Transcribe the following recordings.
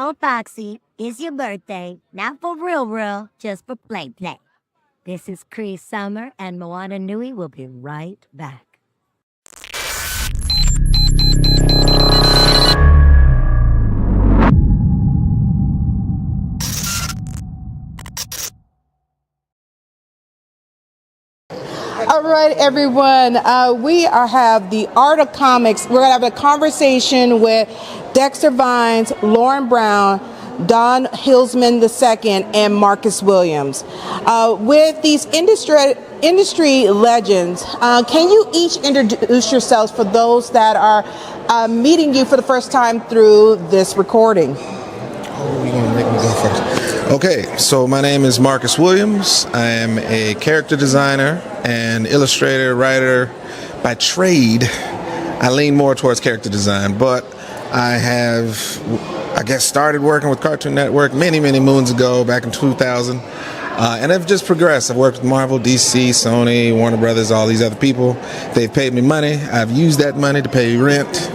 on, Foxy. It's your birthday. Not for real, just for play. This is Cree Summer, and Moana Nui will be right back. All right, everyone. We have the Art of Comics. We're going to have a conversation with Dexter Vines, Lauren Brown, Don Hillsman II, and Marcus Williams. With these industry legends, can you each introduce yourselves for those that are meeting you for the first time through this recording? Oh, you're going to make me go first. Okay, so my name is Marcus Williams. I am a character designer and illustrator, writer by trade. I lean more towards character design, but I have, started working with Cartoon Network many moons ago, back in 2000. And I've just progressed. I've worked with Marvel, DC, Sony, Warner Brothers, all these other people. They've paid me money. I've used that money to pay rent.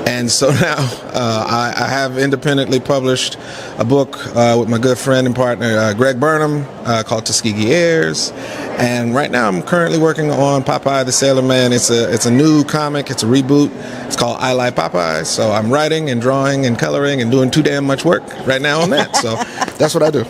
And so now I have independently published a book with my good friend and partner, Greg Burnham, called Tuskegee Airs. And right now I'm currently working on Popeye the Sailor Man. It's a new comic. It's a reboot. It's called I Like Popeye. So I'm writing and drawing and coloring and doing too damn much work right now on that. So that's what I do.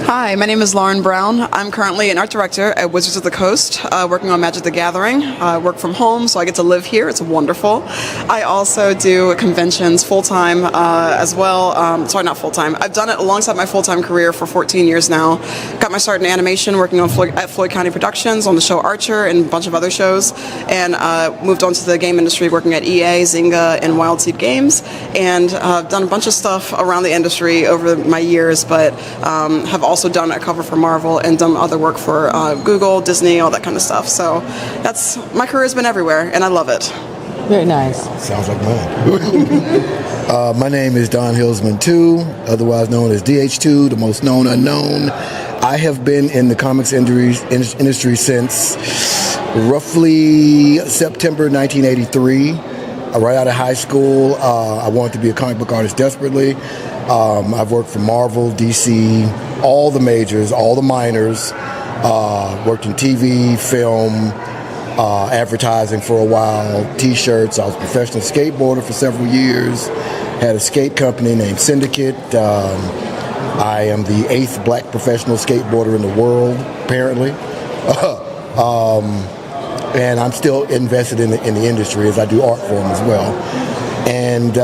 Hi, my name is Lauren Brown. I'm currently an art director at Wizards of the Coast, working on Magic the Gathering. I work from home, so I get to live here. It's wonderful. I also do conventions full-time as well. Sorry, not full-time. I've done it alongside my full-time career for 14 years now. Got my start in animation working on at Floyd County Productions on the show Archer and a bunch of other shows, and moved on to the game industry working at EA, Zynga, and Wild Seed Games, and done a bunch of stuff around the industry over my years, but have also done a cover for Marvel and done other work for Google, Disney, all that kind of stuff. So that's, my career's been everywhere, and I love it. Very nice. Sounds like mine. My name is Don Hillsman II, otherwise known as DH2, the most known unknown. I have been in the comics industry since roughly September 1983. Right out of high school, I wanted to be a comic book artist desperately. I've worked for Marvel, DC, all the majors, all the minors. Worked in TV, film, advertising for a while, T-shirts. I was a professional skateboarder for several years. Had a skate company named Syndicate. I am the 8th black professional skateboarder in the world, apparently. And I'm still invested in the industry as I do art for them as well. And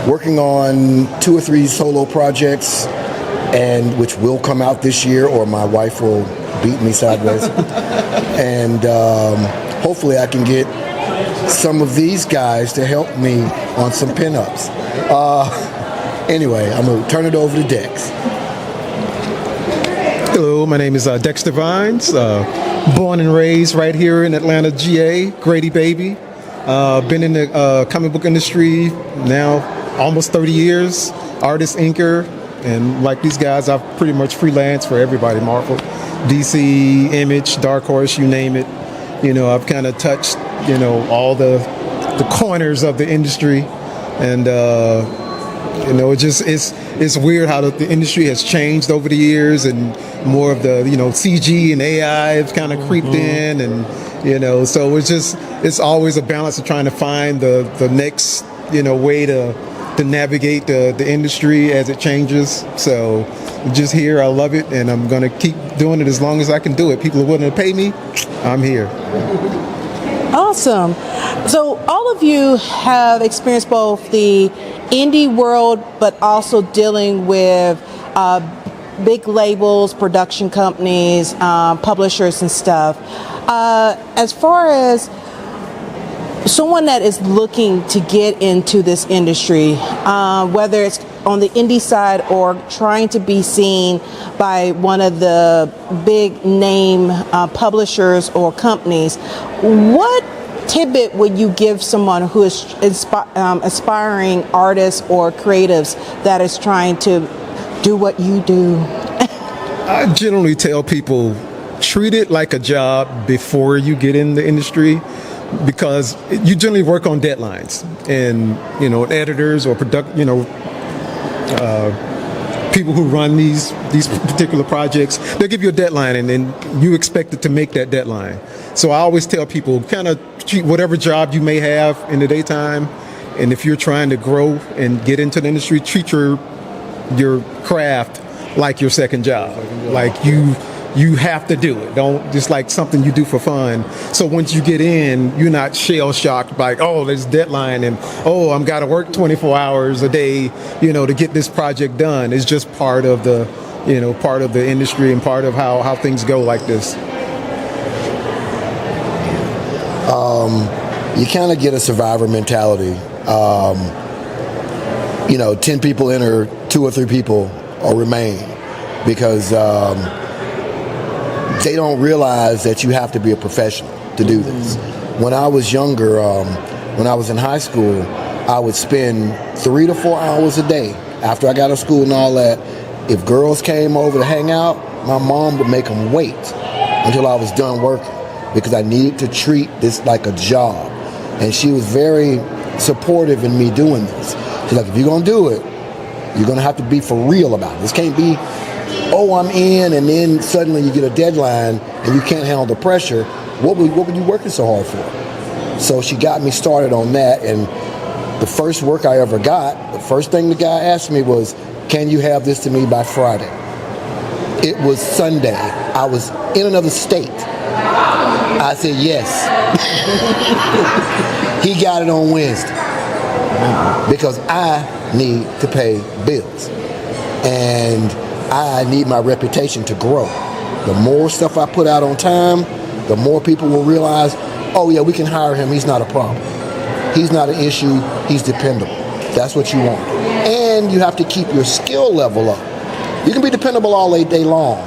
working on 2 or 3 solo projects, and which will come out this year, or my wife will beat me sideways. And hopefully I can get some of these guys to help me on some pinups. Anyway, I'm going to turn it over to Dex. Hello, my name is Dexter Vines. Born and raised right here in Atlanta, GA, Grady baby. Been in the comic book industry now almost 30 years. Artist, inker, and like these guys, I've pretty much freelanced for everybody. Marvel, DC, Image, Dark Horse, you name it. You know, I've kind of touched, you know, all the corners of the industry, and you know, it's weird how the industry has changed over the years, and more of the, you know, CG and AI have kind of creeped in, and you know, so it's always a balance of trying to find the next, you know, way to navigate the industry as it changes. So just here, I love it, and I'm gonna keep doing it as long as I can do it. People are willing to pay me, I'm here. Awesome. So all of you have experienced both the indie world, but also dealing with big labels, production companies, publishers and stuff. As far as someone that is looking to get into this industry, whether it's on the indie side or trying to be seen by one of the big name publishers or companies, what tidbit would you give someone who is aspiring artists or creatives that is trying to do what you do? I generally tell people, treat it like a job before you get in the industry. because you generally work on deadlines, and editors or people who run these particular projects, they'll give you a deadline, and then you expect it to make that deadline. So I always tell people, kind of treat whatever job you may have in the daytime, and if you're trying to grow and get into the industry, treat your craft like your second job. Like you have to do it. Don't just like something you do for fun. So once you get in, you're not shell shocked by, oh, there's deadline, and oh, I'm got to work 24 hours a day, to get this project done. It's just part of the, part of the industry and part of how things go like this. You kind of get a survivor mentality. 10 people enter, 2 or 3 people or remain, because they don't realize that you have to be a professional to do this. When I was younger, when I was in high school, I would spend 3 to 4 hours a day after I got out of school and all that. If girls came over to hang out, my mom would make them wait until I was done working, because I needed to treat this like a job. And she was very supportive in me doing this. She's like, if you're going to do it, you're going to have to be for real about it. This can't be, oh, I'm in, and then suddenly you get a deadline and you can't handle the pressure. What were you working so hard for? So she got me started on that, and the first work I ever got, the first thing the guy asked me was, can you have this to me by Friday? It was Sunday. I was in another state. I said yes. He got it on Wednesday, because I need to pay bills, and I need my reputation to grow. The more stuff I put out on time, the more people will realize, oh yeah, we can hire him, he's not a problem. He's not an issue, he's dependable. That's what you want. And you have to keep your skill level up. You can be dependable all day long,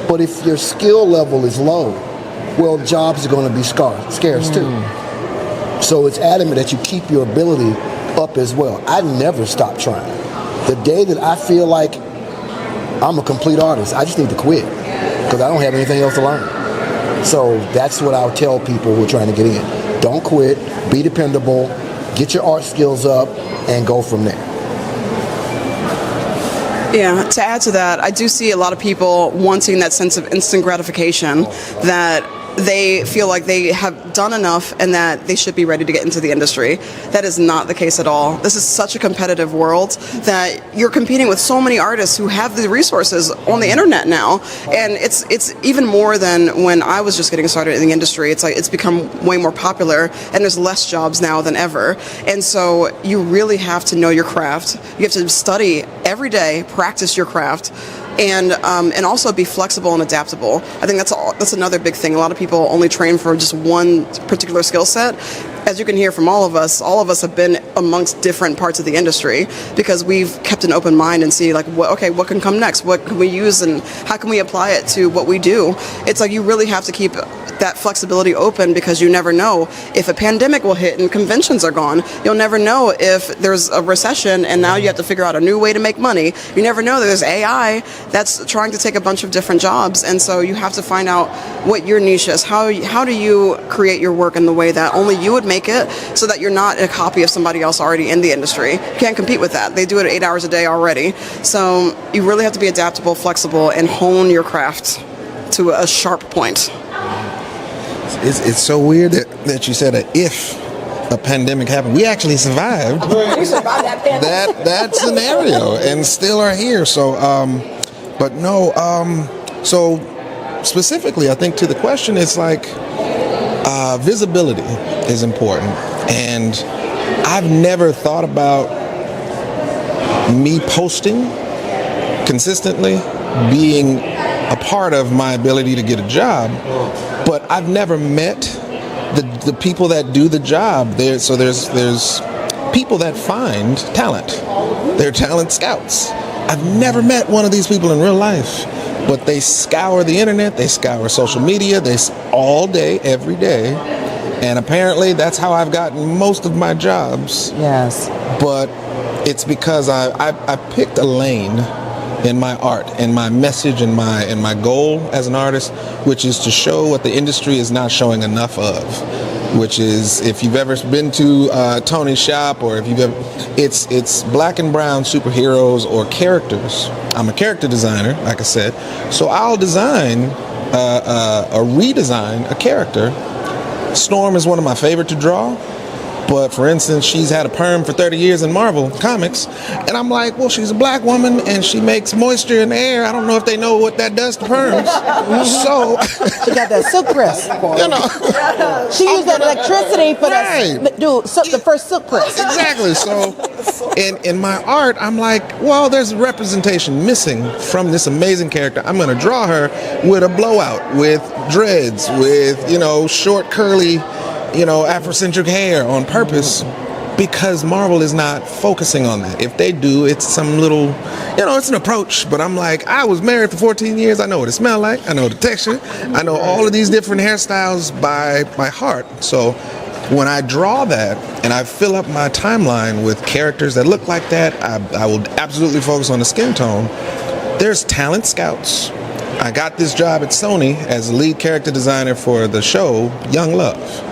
but if your skill level is low, well, jobs are going to be scarce too. So it's adamant that you keep your ability up as well. I never stop trying. The day that I feel like I'm a complete artist, I just need to quit, because I don't have anything else to learn. So that's what I'll tell people who are trying to get in. Don't quit, be dependable, get your art skills up, and go from there. Yeah, to add to that, I do see a lot of people wanting that sense of instant gratification, that they feel like they have done enough and that they should be ready to get into the industry. That is not the case at all. This is such a competitive world that you're competing with so many artists who have the resources on the internet now, and it's even more than when I was just getting started in the industry. It's like it's become way more popular, and there's less jobs now than ever. And so you really have to know your craft. You have to study every day, practice your craft, and also be flexible and adaptable. I think that's another big thing. A lot of people only train for just one particular skill set. As you can hear from all of us have been amongst different parts of the industry, because we've kept an open mind and see like, what can come next? What can we use, and how can we apply it to what we do? It's like you really have to keep that flexibility open, because you never know if a pandemic will hit and conventions are gone. You'll never know if there's a recession and now you have to figure out a new way to make money. You never know that there's AI that's trying to take a bunch of different jobs, and so you have to find out what your niche is. How do you create your work in the way that only you would make it, so that you're not a copy of somebody else already in the industry. You can't compete with that. They do it 8 hours a day already. So you really have to be adaptable, flexible, and hone your craft to a sharp point. It's so weird that you said if a pandemic happened. We actually survived. We survived that pandemic. that scenario and still are here. So, but no. So specifically, I think to the question, it's like visibility is important, and I've never thought about me posting consistently being a part of my ability to get a job. But I've never met the people that do the job. There's people that find talent. They're talent scouts. I've never met one of these people in real life, but they scour the internet, they scour social media, all day, every day. And apparently that's how I've gotten most of my jobs. Yes. But it's because I picked a lane in my art and my message and my goal as an artist, which is to show what the industry is not showing enough of. which is, if you've ever been to Tony's shop, or if you've ever, it's black and brown superheroes or characters. I'm a character designer, like I said, so I'll design or redesign a character. Storm is one of my favorite to draw. But for instance, she's had a perm for 30 years in Marvel Comics, and I'm like, well, she's a black woman and she makes moisture in the air. I don't know if they know what that does to perms. So She got that silk press. you know, She used that electricity for Right. the first silk press. exactly. So in my art, I'm like, well, there's representation missing from this amazing character. I'm going to draw her with a blowout, with dreads, with, you know, short curly, you know, Afrocentric hair on purpose, because Marvel is not focusing on that. If they do, it's some little, you know, it's an approach. But I'm like, I was married for 14 years. I know what it smells like. I know the texture. I know all of these different hairstyles by heart. So when I draw that and I fill up my timeline with characters that look like that, I will absolutely focus on the skin tone. There's talent scouts. I got this job at Sony as a lead character designer for the show Young Love.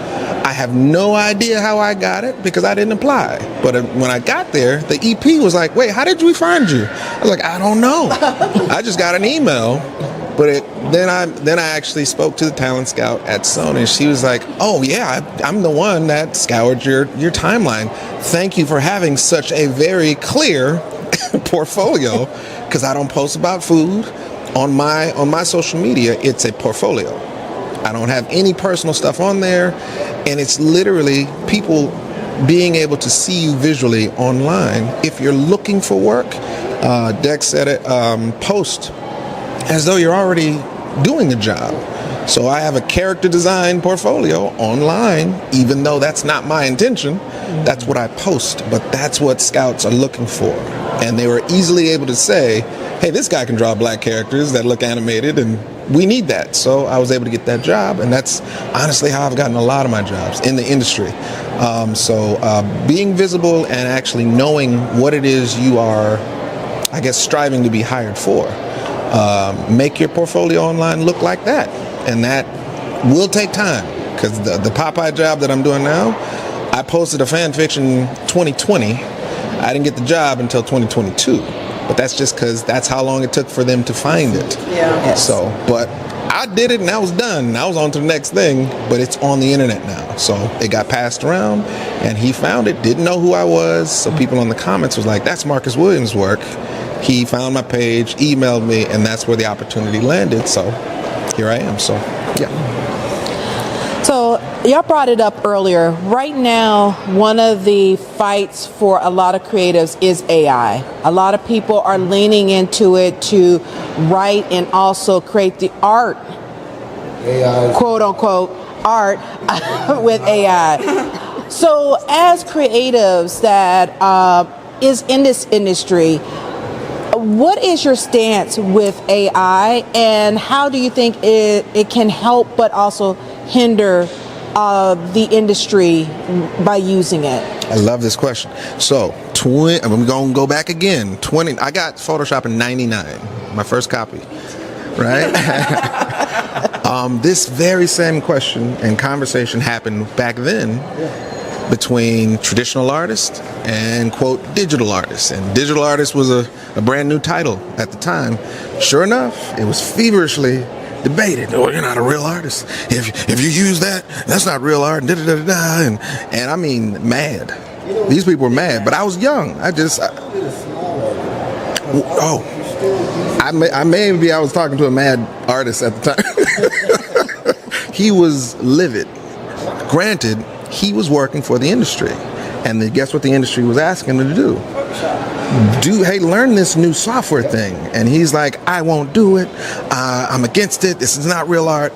I have no idea how I got it because I didn't apply. But when I got there, the EP was like, wait, how did we find you? I was like, I don't know. I just got an email. But then I actually spoke to the talent scout at Sony. She was like, oh, yeah, I'm the one that scoured your timeline. Thank you for having such a very clear portfolio, because I don't post about food. On my social media, it's a portfolio. I don't have any personal stuff on there, and it's literally people being able to see you visually online. If you're looking for work, Dex said it, post as though you're already doing a job. So I have a character design portfolio online, even though that's not my intention. That's what I post, but that's what scouts are looking for. And they were easily able to say, hey, this guy can draw black characters that look animated, and we need that. So I was able to get that job, and that's honestly how I've gotten a lot of my jobs in the industry. So being visible and actually knowing what it is you are, I guess, striving to be hired for. Make your portfolio online look like that, and that will take time, because the Popeye job that I'm doing now, I posted a fan fiction 2020. I didn't get the job until 2022. But that's just because that's how long it took for them to find it. Yeah. So, but I did it and I was done. I was on to the next thing, but it's on the internet now. So it got passed around and he found it, didn't know who I was. So people in the comments was like, that's Marcus Williams' work. He found my page, emailed me, and that's where the opportunity landed. So here I am. So, yeah. So y'all brought it up earlier. Right now, one of the fights for a lot of creatives is AI. A lot of people are leaning into it to write and also create the art, AI. quote unquote, art with AI. So as creatives that is in this industry, what is your stance with AI, and how do you think it can help but also hinder the industry by using it? I love this question. So, I'm going to go back again. I got Photoshop in 99, my first copy, right? This very same question and conversation happened back then between traditional artists and, quote, digital artists. And digital artist was a brand new title at the time. Sure enough, it was feverishly debated. Oh, you're not a real artist. If you use that, that's not real art. And I mean, mad. These people were mad, but I was young. I was talking to a mad artist at the time. He was livid. Granted, he was working for the industry, and guess what the industry was asking him to do? Hey, learn this new software thing. And he's like, I won't do it. I'm against it. This is not real art.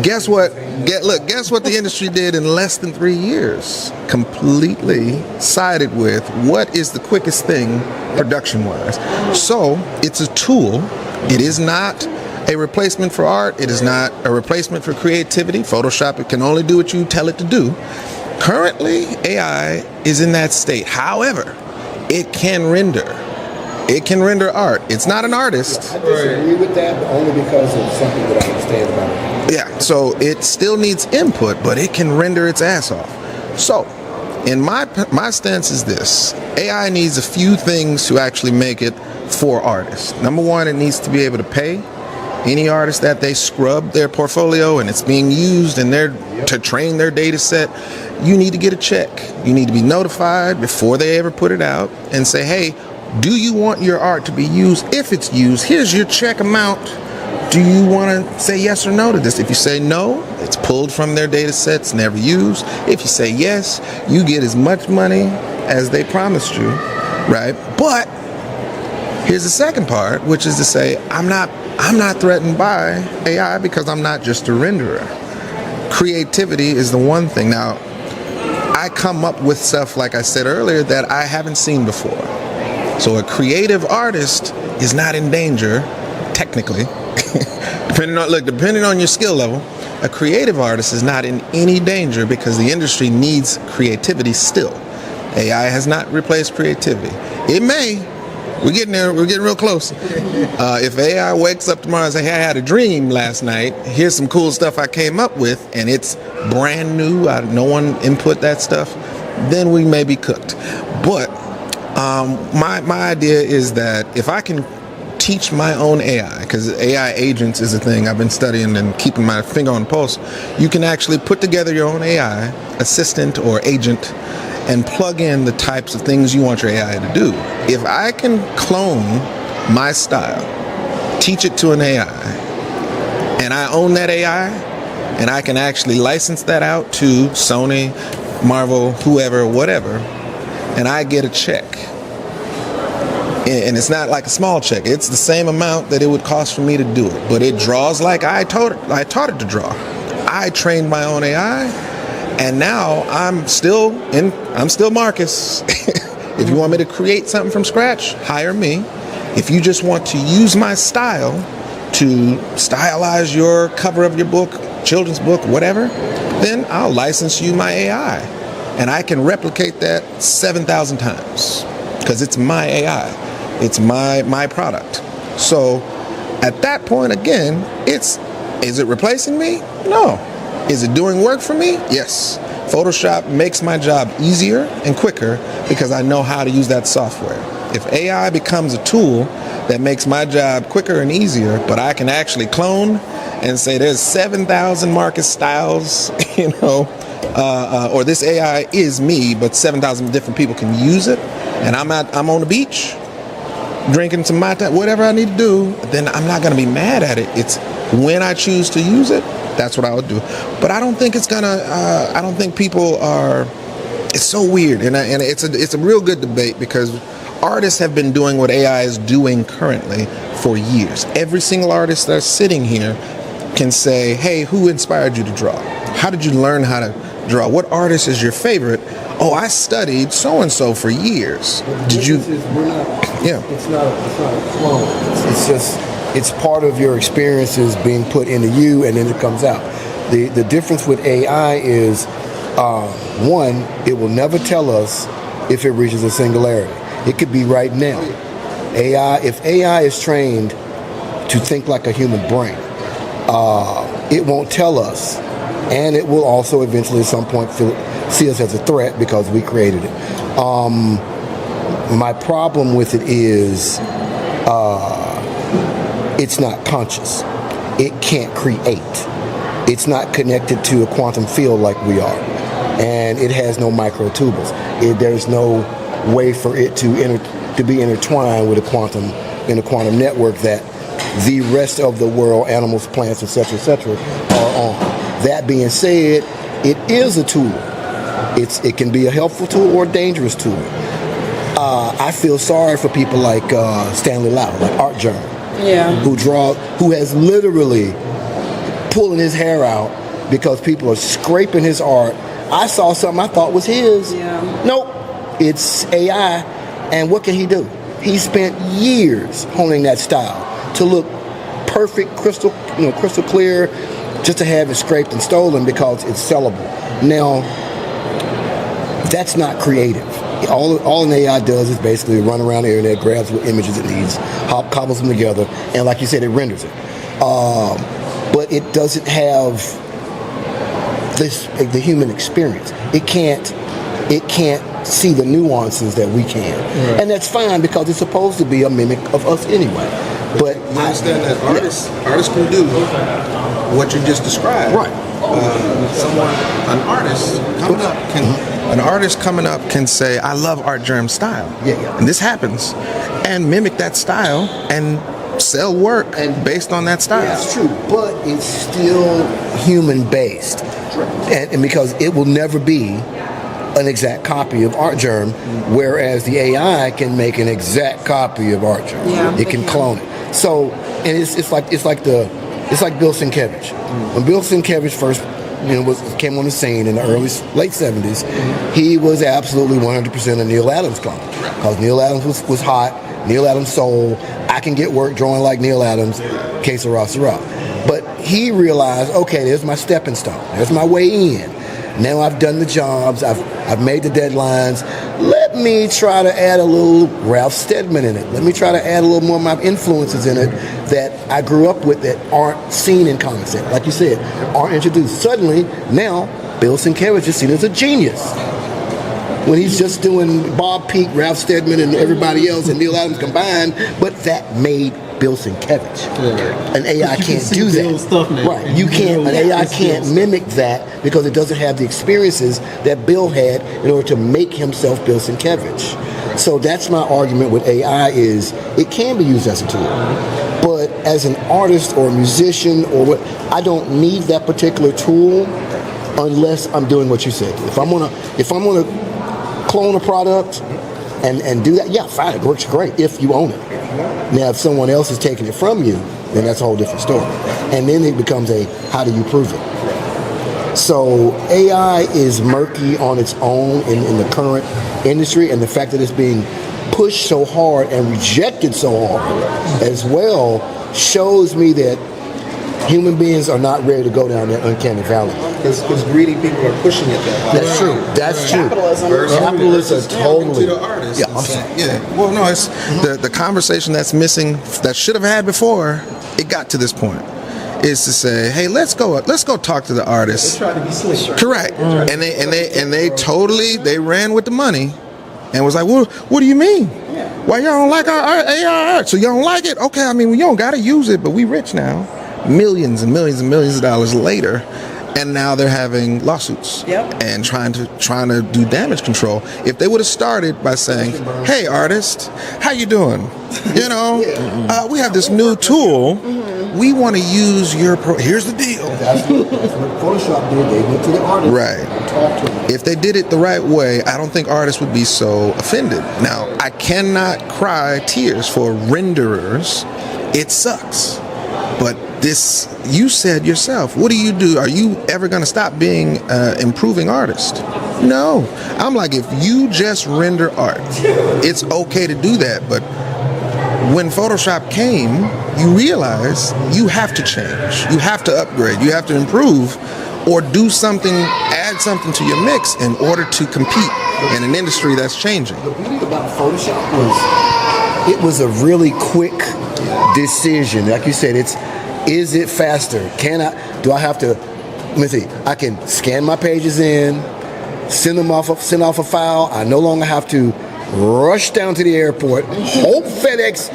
Guess what? Guess what the industry did in less than 3 years? Completely sided with what is the quickest thing production-wise. So it's a tool. It is not a replacement for art. It is not a replacement for creativity. Photoshop, it can only do what you tell it to do. Currently, AI is in that state. However, it can render. It can render art. It's not an artist. I disagree with that, but only because of something that I understand about it. Yeah, so it still needs input, but it can render its ass off. So, in my stance is this: AI needs a few things to actually make it for artists. Number one, it needs to be able to pay any artist that they scrub their portfolio and it's being used in to train their data set. You need to get a check. You need to be notified before they ever put it out and say, hey, do you want your art to be used? If it's used, here's your check amount. Do you want to say yes or no to this? If you say no, it's pulled from their data sets, never used. If you say yes, you get as much money as they promised you, right? But here's the second part, which is to say, I'm not threatened by AI because I'm not just a renderer. Creativity is the one thing. Now, I come up with stuff, like I said earlier, that I haven't seen before. So a creative artist is not in danger, technically. depending on your skill level, a creative artist is not in any danger because the industry needs creativity still. AI has not replaced creativity. It may. We're getting there. We're getting real close. If AI wakes up tomorrow and says, hey, I had a dream last night. Here's some cool stuff I came up with, and it's brand new. No one input that stuff. Then we may be cooked. But my idea is that if I can teach my own AI, because AI agents is a thing I've been studying and keeping my finger on the pulse, you can actually put together your own AI assistant or agent and plug in the types of things you want your AI to do. If I can clone my style, teach it to an AI, and I own that AI, and I can actually license that out to Sony, Marvel, whoever, whatever, and I get a check. And it's not like a small check. It's the same amount that it would cost for me to do it. But it draws like I taught it to draw. I trained my own AI, and now I'm still Marcus. If you want me to create something from scratch, hire me. If you just want to use my style to stylize your cover of your book, children's book, whatever, then I'll license you my AI. And I can replicate that 7,000 times because it's my AI. It's my product. So at that point, again, is it replacing me? No. Is it doing work for me? Yes. Photoshop makes my job easier and quicker because I know how to use that software. If AI becomes a tool that makes my job quicker and easier, but I can actually clone and say there's 7,000 Marcus styles, or this AI is me, but 7,000 different people can use it, and I'm on the beach drinking some mai tai, whatever I need to do, then I'm not going to be mad at it. It's when I choose to use it, that's what I would do. But I don't think I don't think people are, it's so weird. And it's a real good debate because artists have been doing what AI is doing currently for years. Every single artist that's sitting here can say, hey, who inspired you to draw? How did you learn how to draw? What artist is your favorite? Oh, I studied so-and-so for years. Did you? Yeah. It's not a clone. It's just, it's part of your experiences being put into you and then it comes out. The difference with AI is, one, it will never tell us if it reaches a singularity. It could be right now. If AI is trained to think like a human brain, it won't tell us, and it will also eventually at some point see us as a threat because we created it. My problem with it is it's not conscious. It can't create. It's not connected to a quantum field like we are, and it has no microtubules. There's no way for it to be intertwined with a quantum network that the rest of the world, animals, plants, etc., are on. That being said, it is a tool. It can be a helpful tool or a dangerous tool. I feel sorry for people like Stanley Lau, like Art Journal, who has literally pulling his hair out because people are scraping his art. I saw something I thought was his. Nope, it's AI. And what can he do? He spent years honing that style to look perfect, crystal clear, just to have it scraped and stolen because it's sellable. Now, that's not creative. all an AI does is basically run around the internet, grabs what images it needs, cobbles them together, and like you said, it renders it. But it doesn't have the human experience. It can't see the nuances that we can, and that's fine because it's supposed to be a mimic of us anyway. But You understand that artists can do what you just described. Right. An artist coming up can say, "I love Art Germ's style," Yeah. and this happens, and mimic that style and sell work based on that style. That's true, but it's still human based, and because it will never be an exact copy of Art Germ, whereas the AI can make an exact copy of Art Germ. Yeah, It can clone it. So, and it's like Bill Sienkiewicz. When Bill Sienkiewicz first came on the scene in the late 70s, he was absolutely 100% a Neil Adams clone because Neil Adams was hot. Neil Adams soul. I can get work drawing like Neil Adams. Que sera, sera. But he realized, okay, there's my stepping stone. There's my way in. Now I've done the jobs. I've made the deadlines. Let me try to add a little Ralph Steadman in it. Let me try to add a little more of my influences in it that I grew up with that aren't seen in comics, that, like you said, aren't introduced. Suddenly, now, Bill Sienkiewicz is seen as a genius. When he's just doing Bob Peak, Ralph Steadman, and everybody else, and Neil Adams combined, but that made Bill Sienkiewicz. An AI can't do that. Stuff now. Right. You can't. An AI can't mimic that because it doesn't have the experiences that Bill had in order to make himself Bill Sienkiewicz. So that's my argument with AI is it can be used as a tool, but as an artist or a musician or what, I don't need that particular tool unless I'm doing what you said. If I'm gonna clone a product and do that, yeah, fine, it works great if you own it. Now, if someone else is taking it from you, then that's a whole different story. And then it becomes how do you prove it? So AI is murky on its own in the current industry, and the fact that it's being pushed so hard and rejected so hard as well shows me that human beings are not ready to go down that uncanny valley. Because greedy people are pushing it that hard. That's true. That's true. Capitalism. Totally. To the artist. Yeah, I'm sorry. Yeah. Well, no, it's the conversation that's missing that should have had before it got to this point is to say, hey, let's go talk to the artist. Try to be slick. Correct. And they totally ran with the money and was like, well, what do you mean? Why y'all don't like our AI art? So y'all don't like it? Okay, I mean, we don't gotta use it, but we rich now. Millions and millions and millions of dollars later, and now they're having lawsuits and trying to do damage control. If they would have started by saying, "Hey, artist, how you doing? You know, we have this new tool. We want to use your here's the deal." That's what Photoshop did. They went to the artist Right. and talked to them. If they did it the right way, I don't think artists would be so offended. Now, I cannot cry tears for renderers. It sucks. But this, you said yourself, what do you do? Are you ever going to stop being improving artist? No. I'm like, if you just render art, it's okay to do that. But when Photoshop came, you realize you have to change. You have to upgrade. You have to improve or do something, add something to your mix in order to compete in an industry that's changing. The beauty about Photoshop was it was a really quick decision. Like you said, is it faster? Do I have to, let me see, I can scan my pages in, send off a file. I no longer have to rush down to the airport, hope FedEx,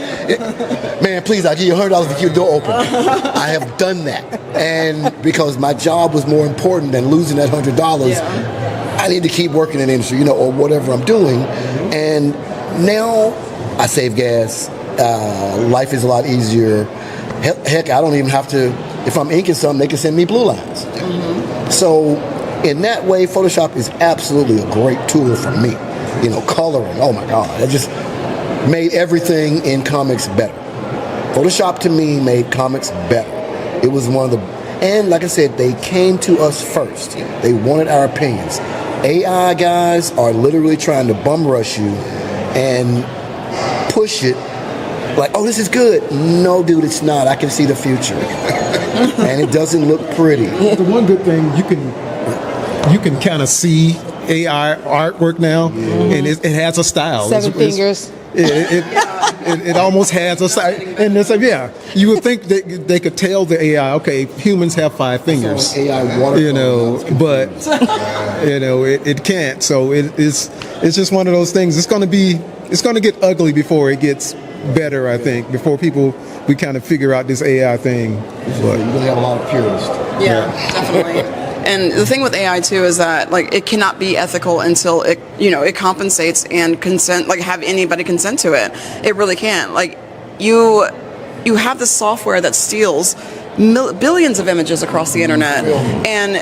man, please, I'll give you $100 to keep the door open. I have done that. And because my job was more important than losing that $100, I need to keep working in the industry, or whatever I'm doing. And now I save gas. Life is a lot easier. Heck, I don't even have to, if I'm inking something, they can send me blue lines. So in that way, Photoshop is absolutely a great tool for me. Coloring, oh my God, it just made everything in comics better. Photoshop to me made comics better. It was one of the, and like I said, they came to us first. They wanted our opinions. AI guys are literally trying to bum rush you and push it like, oh, this is good. No, dude, it's not. I can see the future. And it doesn't look pretty. The one good thing you can kind of see AI artwork now, and it has a style. Seven fingers. It almost has a style, and it's like, yeah, you would think that they could tell the AI, okay, humans have 5 fingers, AI water, but it can't. So it's just one of those things. It's going to get ugly before it gets better. I think before we kind of figure out this AI thing. But you're gonna have a lot of purists. Yeah, definitely. And the thing with AI too is that like it cannot be ethical until it compensates and consent, like have anybody consent to it. It really can't. Like you have this software that steals billions of images across the internet, and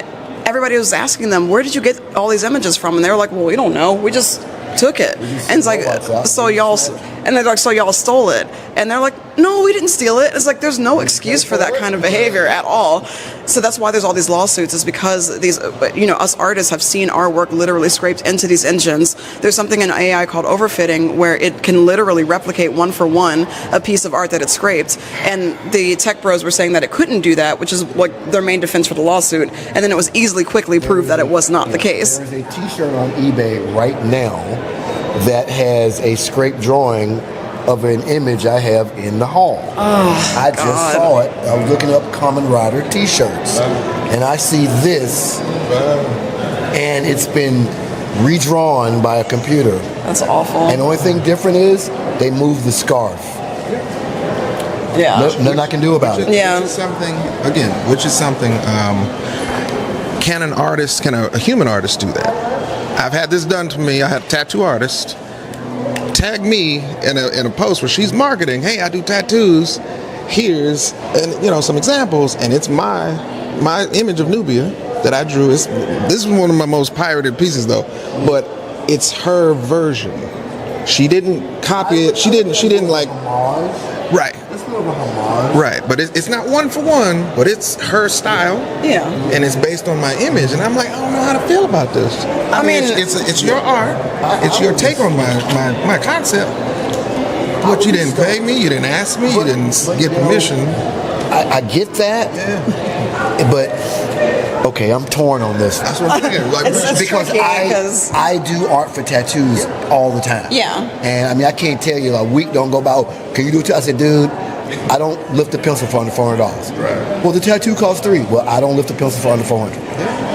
everybody was asking them, where did you get all these images from? And they were like, well, we don't know. We just took it. And it's like, so y'all, and they're like, so y'all stole it. And they're like, no, we didn't steal it. It's like, there's no excuse for that kind of behavior at all. So that's why there's all these lawsuits, is because these, us artists have seen our work literally scraped into these engines. There's something in AI called overfitting, where it can literally replicate one for one a piece of art that it scraped. And the tech bros were saying that it couldn't do that, which is like their main defense for the lawsuit. And then it was quickly proved that it was not the case. There's a t-shirt on eBay right now that has a scraped drawing of an image I have in the hall. I just saw it. I was looking up Kamen Rider t-shirts, and I see this, and it's been redrawn by a computer. That's awful. And the only thing different is they moved the scarf. Yeah. Nothing I can do about it. Yeah. Which is something, can a human artist do that? I've had this done to me. I had a tattoo artist tag me in a post where she's marketing, hey, I do tattoos, here's some examples, and it's my image of Nubia that I drew. This is one of my most pirated pieces though, but it's her version. She didn't copy it. She didn't like right. It's more of a homage. Right, but it's not one for one, but it's her style. Yeah. And it's based on my image, and I'm like, I don't know how to feel about this. I mean, it's your art. It's your take on my concept. But you didn't pay me, you didn't ask me, you didn't get permission. I get that. Yeah. But okay, I'm torn on this. That's what I'm thinking. Like, It's because tricky, I do art for tattoos all the time. Yeah. And I mean, I can't tell you, a week don't go by. Oh, can you do it? I said, dude, I don't lift a pencil for under $400. Right. Well, the tattoo costs $300. Well, I don't lift a pencil for under $400.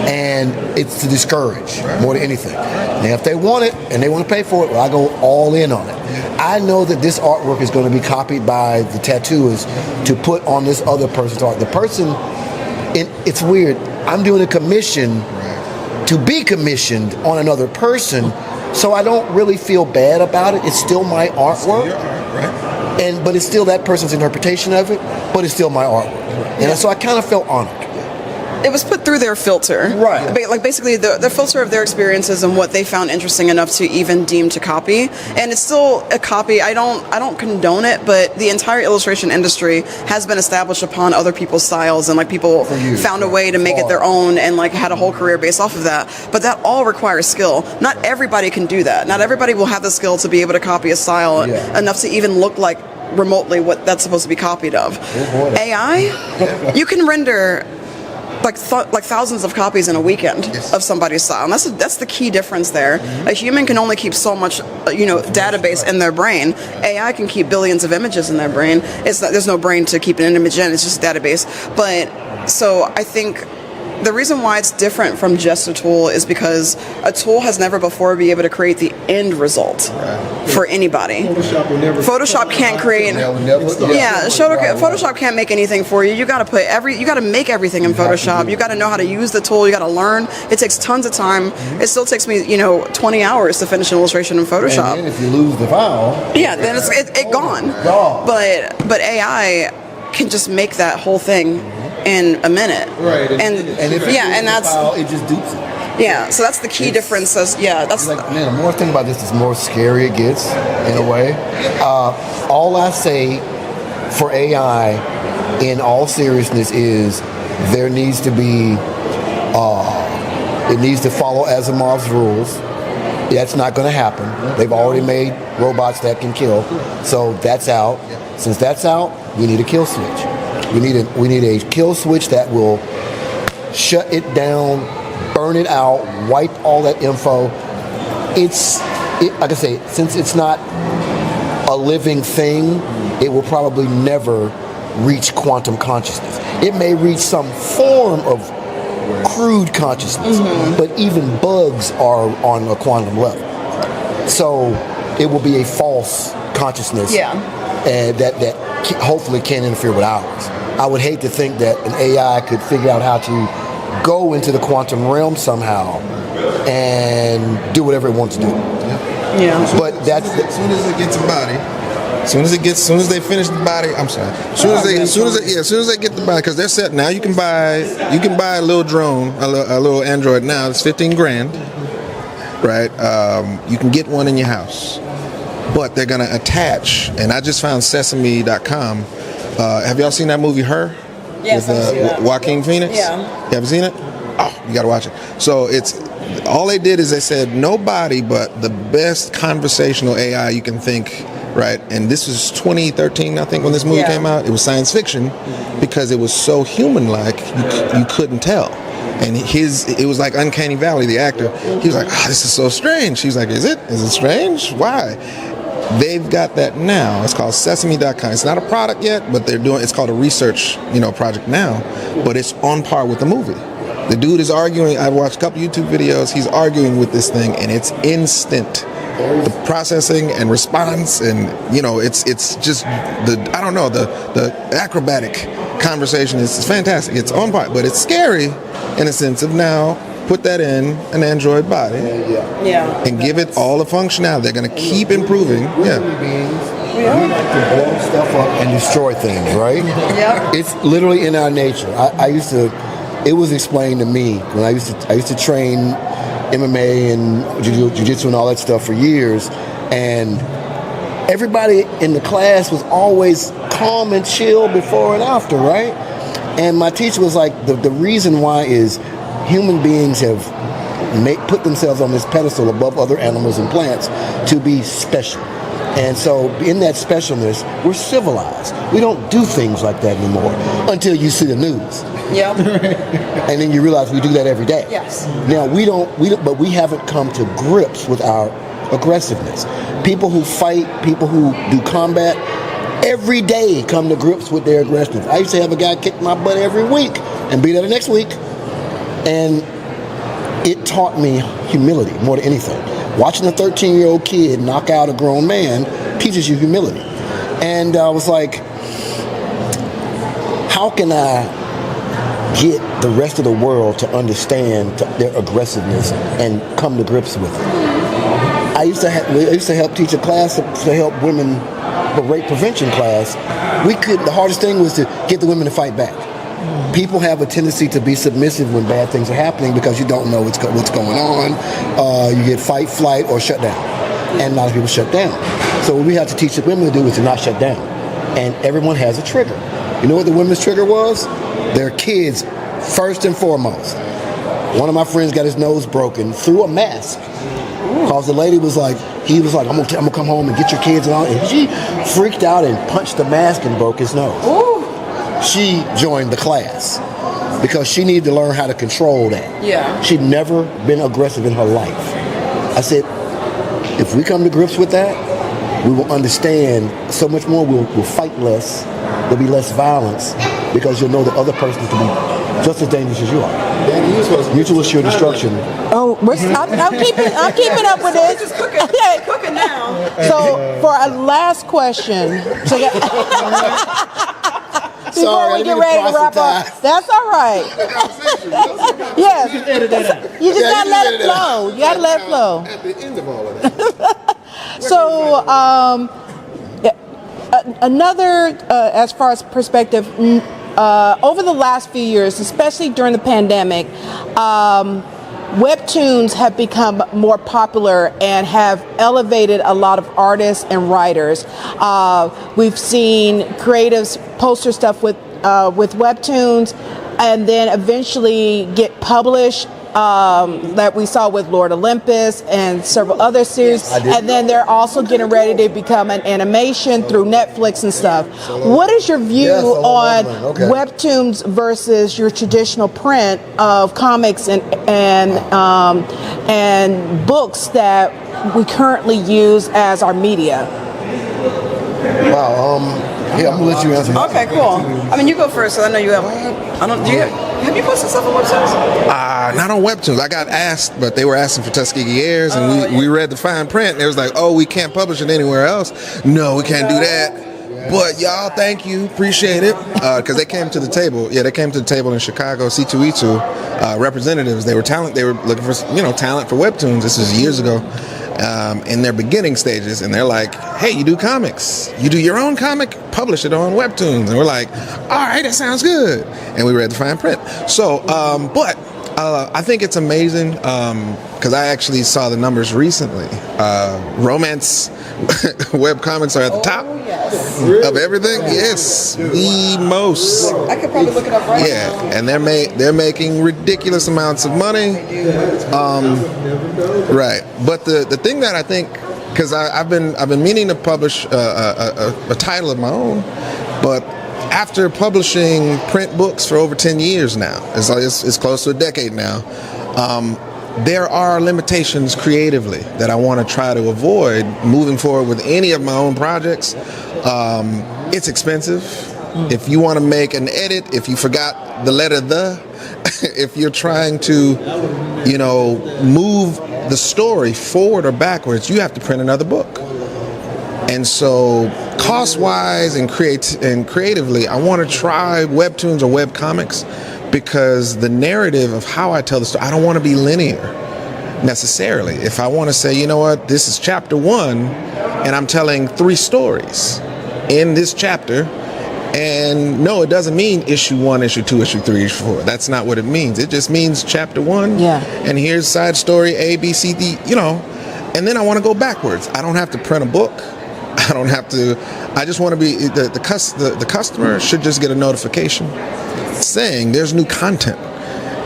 And it's to discourage more than anything. Now, if they want it and they want to pay for it, well, I go all in on it. I know that this artwork is going to be copied by the tattooist to put on this other person's art. The person, it's weird. I'm doing a commission to be commissioned on another person, so I don't really feel bad about it. It's still my artwork. Your art, right? But it's still that person's interpretation of it, but it's still my artwork. And so I kind of felt honored. It was put through their filter. Right. Like basically the filter of their experiences and what they found interesting enough to even deem to copy. And it's still a copy. I don't condone it, but the entire illustration industry has been established upon other people's styles, and like people found a way to make it their own and like had a whole career based off of that. But that all requires skill. Not everybody can do that. Not everybody will have the skill to be able to copy a style enough to even look like remotely what that's supposed to be copied of. AI, you can render like thousands of copies in a weekend of somebody's style, and that's the key difference there. A human can only keep so much database in their brain. AI can keep billions of images in their brain. There's no brain to keep an image in, it's just a database. But so I think the reason why it's different from just a tool is because a tool has never before been able to create the end result for anybody. Photoshop can't create. Photoshop can't make anything for you. You got to make everything in Photoshop. You got to know how to use the tool. You got to learn. It takes tons of time. It still takes me 20 hours to finish an illustration in Photoshop. And then if you lose the file, then it's gone. But AI can just make that whole thing in a minute. Right. And if and that's file, it just dupes it. Yeah, so that's the key difference. That's like, man, the more I think about this, the more scary it gets in a way. All I say for AI, in all seriousness, is there needs to be it needs to follow Asimov's rules. That's not going to happen. They've already made robots that can kill, so that's out. Since that's out, we need a kill switch. We need a kill switch that will shut it down burn it out, wipe all that info. Like I say, since it's not a living thing, it will probably never reach quantum consciousness. It may reach some form of crude consciousness, but even bugs are on a quantum level. So it will be a false consciousness that hopefully can't interfere with ours. I would hate to think that an AI could figure out how to go into the quantum realm somehow and do whatever it wants to do. Yeah. But that's as soon as it gets a body. As soon as they finish the body, I'm sorry. As soon as they get the body, because they're set now. You can buy a little drone, a little Android now. It's $15,000, right? You can get one in your house, but they're gonna attach. And I just found Sesame.com. Have y'all seen that movie Her? Yes, with Joaquin Phoenix. Yeah. You haven't seen it? Oh, you gotta watch it. So it's all they did is they said nobody but the best conversational AI you can think. Right, and this was 2013, I think, when this movie came out. It was science fiction because it was so human-like you couldn't tell. And it was like Uncanny Valley. The actor, he was like, "This is so strange." She's like, "Is it? Is it strange? Why?" They've got that now. It's called Sesame.com. It's not a product yet, but it's called a research, project now. But it's on par with the movie. The dude is arguing. I watched a couple YouTube videos. He's arguing with this thing, and it's instant. The processing and response, and it's just the acrobatic conversation is fantastic. It's on point, but it's scary in a sense of now put that in an Android body, and give it all the functionality. They're going to keep improving. We like to blow stuff up and destroy things, right? Yeah. It's literally in our nature. It was explained to me when I used to train MMA and jiu-jitsu and all that stuff for years, and everybody in the class was always calm and chill before and after, right? And my teacher was like, the reason why is human beings have put themselves on this pedestal above other animals and plants to be special. And so in that specialness, we're civilized. We don't do things like that anymore until you see the news. Yep. And then you realize we do that every day. Yes. Now but we haven't come to grips with our aggressiveness. People who fight, people who do combat, every day come to grips with their aggressiveness. I used to have a guy kick my butt every week and be there the next week. And it taught me humility more than anything. Watching a 13-year-old kid knock out a grown man teaches you humility. And I was like, how can I get the rest of the world to understand their aggressiveness and come to grips with it? I used to help teach a class to help women, a rape prevention class. The hardest thing was to get the women to fight back. People have a tendency to be submissive when bad things are happening because you don't know what's going on. You get fight, flight, or shut down. And a lot of people shut down. So what we have to teach the women to do is to not shut down. And everyone has a trigger. You know what the women's trigger was? Their kids, first and foremost. One of my friends got his nose broken through a mask. Because the lady was like, I'm gonna come home and get your kids and all. And she freaked out and punched the mask and broke his nose. Ooh. She joined the class because she needed to learn how to control that. Yeah. She'd never been aggressive in her life. I said, if we come to grips with that, we will understand so much more. We'll fight less. There'll be less violence because you'll know the other person to be just as dangerous as you are. Mutual assured destruction. Oh, I'm keeping up with this. Just cooking now. So for a last question, before we get ready to wrap up, that's all right. Yes, you just gotta let it flow. You gotta let it flow. At the end of all of that. So, another, as far as perspective, over the last few years, especially during the pandemic, webtoons have become more popular and have elevated a lot of artists and writers. We've seen creatives poster stuff with webtoons and then eventually get published that we saw with Lord Olympus and several other series. And then they're also getting ready to become an animation through Netflix and stuff. What is your view on webtoons versus your traditional print of comics and books that we currently use as our media? Wow. Yeah, I'm gonna let you answer. Okay, cool. I mean, you go first. So I know you have. Have you posted stuff on websites? Not on webtoons. I got asked, but they were asking for Tuskegee Airs, and we read the fine print, and it was like, oh, we can't publish it anywhere else. No, we can't do that. But y'all, thank you, appreciate it, because they came to the table. Yeah, they came to the table in Chicago. C2E2 representatives. They were looking for talent for webtoons. This was years ago. In their beginning stages, and they're like, hey, you do comics, you do your own comic, publish it on webtoons. And we're like, all right, that sounds good. And we read the fine print. So I think it's amazing because I actually saw the numbers recently. Romance web comics are at the top of everything. Yes, the most. I could probably look it up right now. Yeah, and they're making ridiculous amounts of money. Right, but the thing that I think, because I've been meaning to publish a title of my own, but after publishing print books for over 10 years now, it's close to a decade now, there are limitations creatively that I want to try to avoid moving forward with any of my own projects. It's expensive. If you want to make an edit, if you forgot the letter "the," if you're trying to, move the story forward or backwards, you have to print another book. And so, cost-wise and creatively, I want to try webtoons or web comics because the narrative of how I tell the story, I don't want to be linear necessarily. If I want to say, you know what, this is chapter 1, and I'm telling 3 stories in this chapter, and no, it doesn't mean issue 1, issue 2, issue 3, issue 4. That's not what it means. It just means chapter 1, and here's side story A, B, C, D, and then I want to go backwards. I don't have to print a book. I don't have to. I just want to be the customer should just get a notification saying there's new content,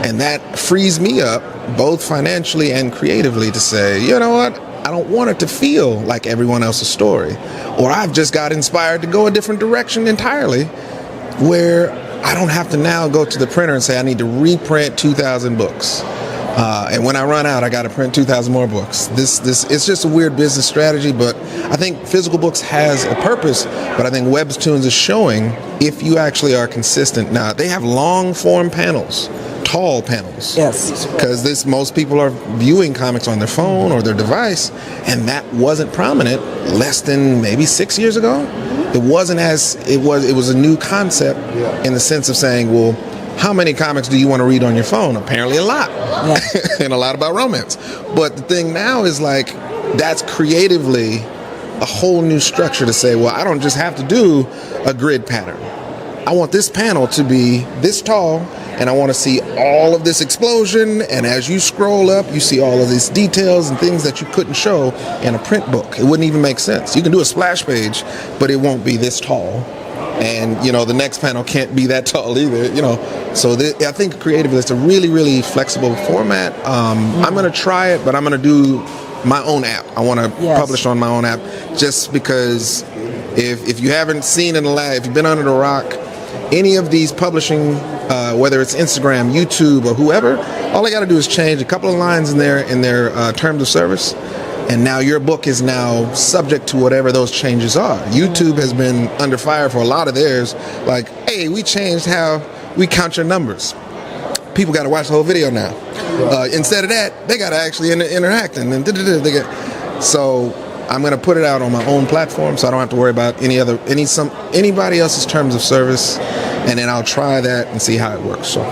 and that frees me up both financially and creatively to say, you know what, I don't want it to feel like everyone else's story, or I've just got inspired to go a different direction entirely, where I don't have to now go to the printer and say I need to reprint 2,000 books. And when I run out, I got to print 2,000 more books. This it's just a weird business strategy, but I think physical books has a purpose. But I think webtoons is showing if you actually are consistent. Now they have long form panels, tall panels. Yes. Because most people are viewing comics on their phone or their device, and that wasn't prominent less than maybe 6 years ago. It wasn't it was a new concept in the sense of saying, well, how many comics do you want to read on your phone? Apparently a lot. Yeah. And a lot about romance. But the thing now is like, that's creatively a whole new structure to say, well, I don't just have to do a grid pattern. I want this panel to be this tall, and I want to see all of this explosion, and as you scroll up, you see all of these details and things that you couldn't show in a print book. It wouldn't even make sense. You can do a splash page, but it won't be this tall. And, the next panel can't be that tall either, So I think creatively, it's a really, really flexible format. I'm going to try it, but I'm going to do my own app. I want to publish on my own app just because if you haven't seen if you've been under the rock, any of these publishing, whether it's Instagram, YouTube, or whoever, all I got to do is change a couple of lines in their terms of service. And now your book is now subject to whatever those changes are. YouTube has been under fire for a lot of theirs. Like, hey, we changed how we count your numbers. People got to watch the whole video now. Instead of that, they got to actually interact. And then so I'm going to put it out on my own platform, so I don't have to worry about anybody else's terms of service. And then I'll try that and see how it works. So.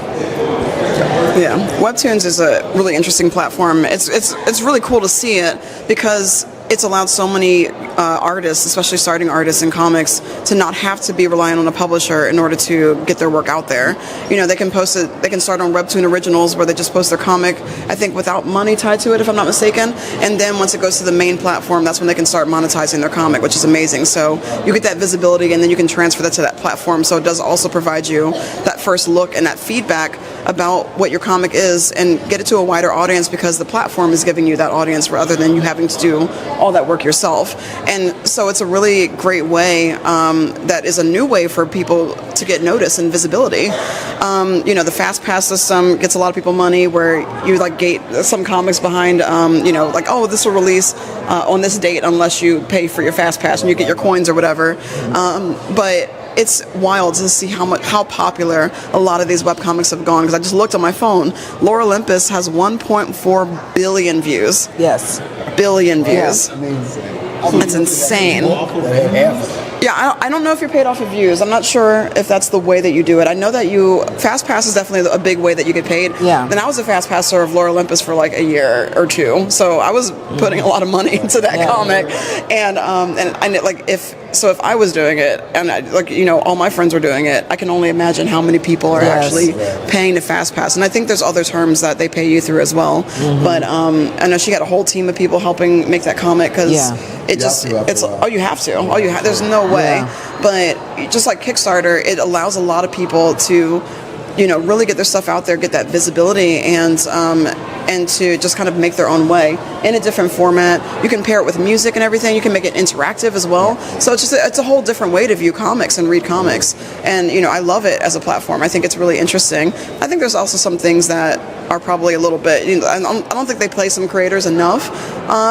Yeah, Webtoons is a really interesting platform. It's really cool to see it because it's allowed so many artists, especially starting artists in comics, to not have to be relying on a publisher in order to get their work out there. You know, they can post it, they can start on Webtoon Originals where they just post their comic, I think without money tied to it, if I'm not mistaken. And then once it goes to the main platform, that's when they can start monetizing their comic, which is amazing. So you get that visibility and then you can transfer that to that platform. So it does also provide you that first look and that feedback about what your comic is and get it to a wider audience because the platform is giving you that audience rather than you having to do all that work yourself. And so it's a really great way that is a new way for people to get notice and visibility. You know, the Fast Pass system gets a lot of people money where you like gate some comics behind, you know, like, oh, this will release on this date unless you pay for your Fast Pass and you get your coins or whatever. But it's wild to see how popular a lot of these webcomics have gone. Because I just looked on my phone. Lore Olympus has 1.4 billion views. Yes. Billion views. Yeah. That's insane. Yeah, I don't know if you're paid off of views. I'm not sure if that's the way that you do it. I know that Fast Pass is definitely a big way that you get paid. Yeah. Then I was a Fast Passer of Lore Olympus for like a year or two, so I was putting a lot of money into that comic. And like if I was doing it, and like you know all my friends were doing it, I can only imagine how many people are actually paying to Fast Pass. And I think there's other terms that they pay you through as well. But I know she got a whole team of people helping make that comic because you have to. There's no way. But just like Kickstarter, it allows a lot of people to, you know, really get their stuff out there, get that visibility, and to just kind of make their own way in a different format. You can pair it with music and everything. You can make it interactive as well. So it's a whole different way to view comics and read comics. And you know, I love it as a platform. I think it's really interesting. I think there's also some things that are probably a little bit, you know, I don't think they pay some creators enough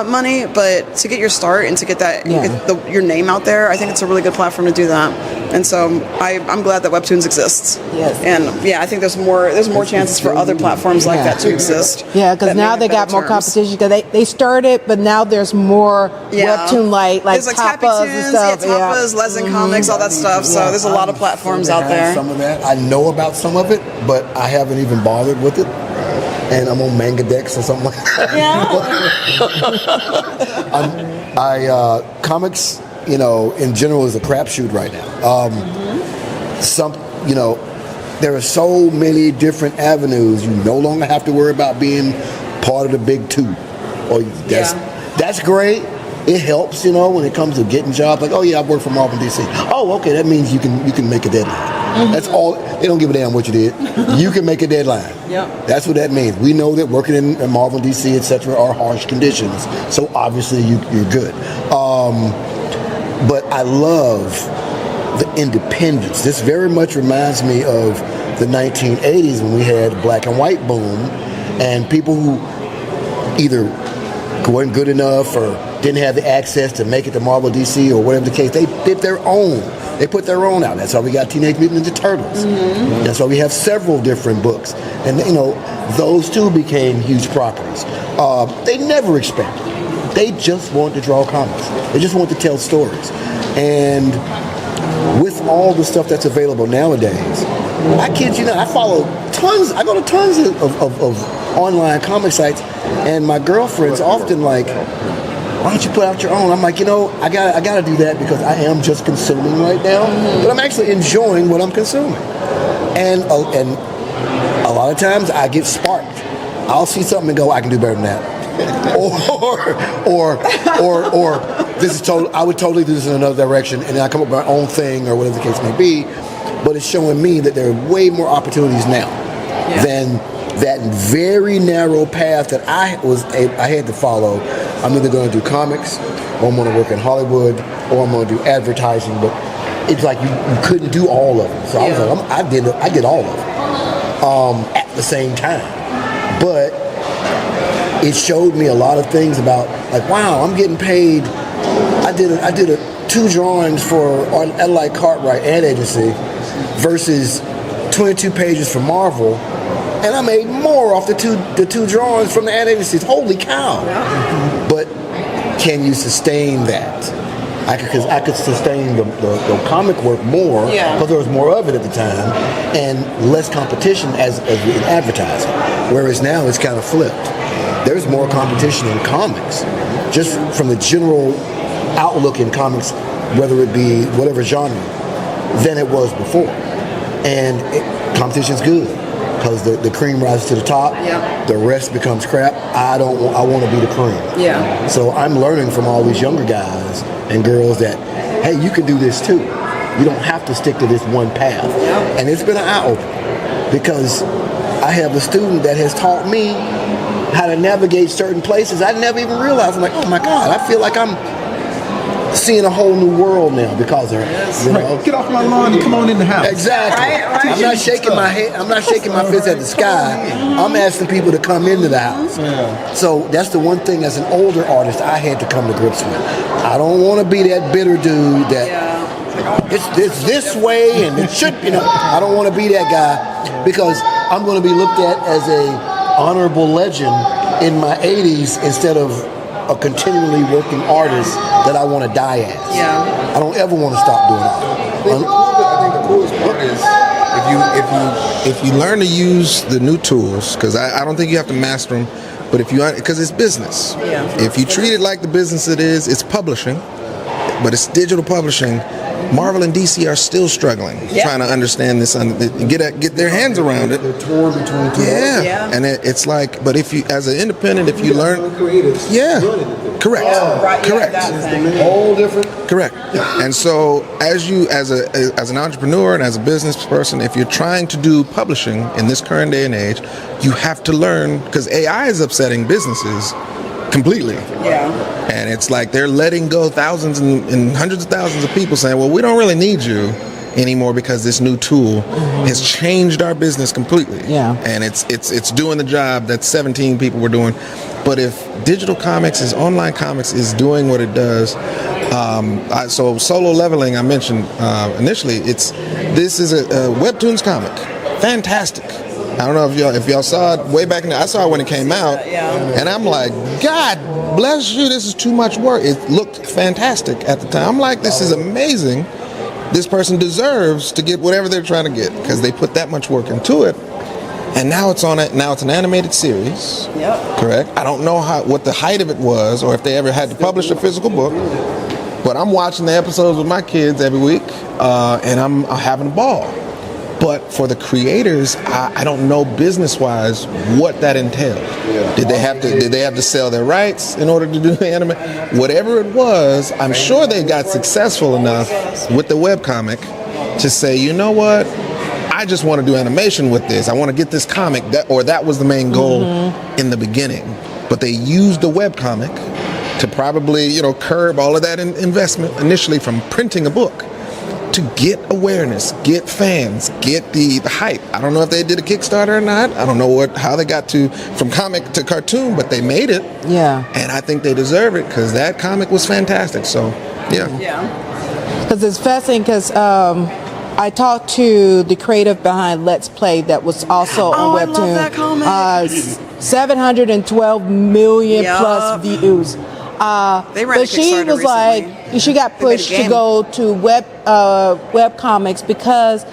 money, but to get your start and to get that your name out there, I think it's a really good platform to do that. And so I'm glad that Webtoons exists. Yes. And yeah, I think there's more chances for other platforms like that to exist. Yeah, because now they got more competition. Because they started, but now there's more Webtoon like Tapas and stuff. Yeah, Tapas, Lezen Comics, all that stuff. So there's a lot of platforms out there. Some of that I know about some of it, but I haven't even bothered with it. And I'm on Manga Dex or something like that. Yeah. Comics, you know, in general is a crapshoot right now. There are so many different avenues. You no longer have to worry about being part of the big two. That's great. It helps, you know, when it comes to getting jobs. Like, oh yeah, I work for Marvel DC. Oh, okay, that means you can make a deadline. That's all. They don't give a damn what you did. You can make a deadline. Yep. That's what that means. We know that working in Marvel, DC, etc., are harsh conditions. So obviously you're good. But I love the independence. This very much reminds me of the 1980s when we had black and white boom, and people who either weren't good enough or didn't have the access to make it to Marvel, DC, or whatever the case, they did their own. They put their own out. That's how we got Teenage Mutant Ninja Turtles. That's why we have several different books. And, you know, those two became huge properties. They never expanded. They just wanted to draw comics. They just wanted to tell stories. And with all the stuff that's available nowadays, I kid you not, I follow tons. I go to tons of online comic sites, and my girlfriend's often like, why don't you put out your own? I'm like, you know, I gotta do that because I am just consuming right now, but I'm actually enjoying what I'm consuming. And a lot of times I get sparked. I'll see something and go, I can do better than that. or this is total. I would totally do this in another direction, and then I come up with my own thing or whatever the case may be. But it's showing me that there are way more opportunities now than that very narrow path that I had to follow. I'm either going to do comics, or I'm going to work in Hollywood, or I'm going to do advertising. But it's like you couldn't do all of them. So I was like, I did all of them at the same time. But it showed me a lot of things about, like, wow, I'm getting paid. I did 2 drawings for Adelaide Cartwright ad agency versus 22 pages for Marvel, and I made more off the two drawings from the ad agencies. Holy cow! Yeah. But can you sustain that? I could sustain the comic work more because there was more of it at the time and less competition as in advertising. Whereas now it's kind of flipped. There's more competition in comics, just from the general outlook in comics, whether it be whatever genre, than it was before. And competition's good because the cream rises to the top. Yeah. The rest becomes crap. I want to be the cream. Yeah. So I'm learning from all these younger guys and girls that, hey, you can do this too. You don't have to stick to this one path. Yeah. And it's been an eye-opener because I have a student that has taught me how to navigate certain places I never even realized. I'm like, oh my God, I feel like I'm seeing a whole new world now because of her. You know? Get off my lawn and come on in the house. Exactly. Right. I'm not shaking my head. I'm not shaking my fist at the sky. I'm asking people to come into the house. Yeah. So that's the one thing as an older artist I had to come to grips with. I don't want to be that bitter dude that it's this way and it should. I don't want to be that guy because I'm going to be looked at as a honorable legend in my 80s instead of a continually working artist that I want to die as. Yeah. I don't ever want to stop doing that. I think the coolest part is if you learn to use the new tools, because I don't think you have to master them, but because it's business. Yeah. If you treat it like the business it is, it's publishing, but it's digital publishing. Marvel and DC are still struggling, trying to understand this, get their hands around it. They're torn between two. Yeah. And it's like, but if you, as an independent, if you learn, creatives. correct, Right. correct. Whole different. Correct. And so as an entrepreneur and as a business person, if you're trying to do publishing in this current day and age, you have to learn, because AI is upsetting businesses completely. Yeah. And it's like they're letting go thousands and hundreds of thousands of people saying, well, we don't really need you anymore because this new tool has changed our business completely. Yeah. And it's doing the job that 17 people were doing. But if digital comics online comics is doing what it does, so Solo Leveling I mentioned initially, this is a Webtoons comic. Fantastic. I don't know if y'all saw it way back in I saw it when it came out, and I'm like, God bless you, this is too much work. It looked fantastic at the time. I'm like, this is amazing. This person deserves to get whatever they're trying to get because they put that much work into it. And now it's on it. Now it's an animated series. Yep. Correct. I don't know what the height of it was, or if they ever had to publish a physical book. But I'm watching the episodes with my kids every week, and I'm having a ball. But for the creators, I don't know business-wise what that entailed. Yeah. Did they have to sell their rights in order to do anime? Whatever it was, I'm sure they got successful enough with the webcomic to say, you know what? I just want to do animation with this. I want to get this comic, that was the main goal in the beginning. But they used the webcomic to probably, curb all of that investment initially from printing a book, to get awareness, get fans, get the hype. I don't know if they did a Kickstarter or not. I don't know how they got from comic to cartoon, but they made it. Yeah. And I think they deserve it because that comic was fantastic. So, yeah. Yeah. Because it's fascinating because I talked to the creative behind Let's Play that was also on Webtoon. I love that comic. 712 million plus views. They ran but she was recently. she got pushed to go to web comics because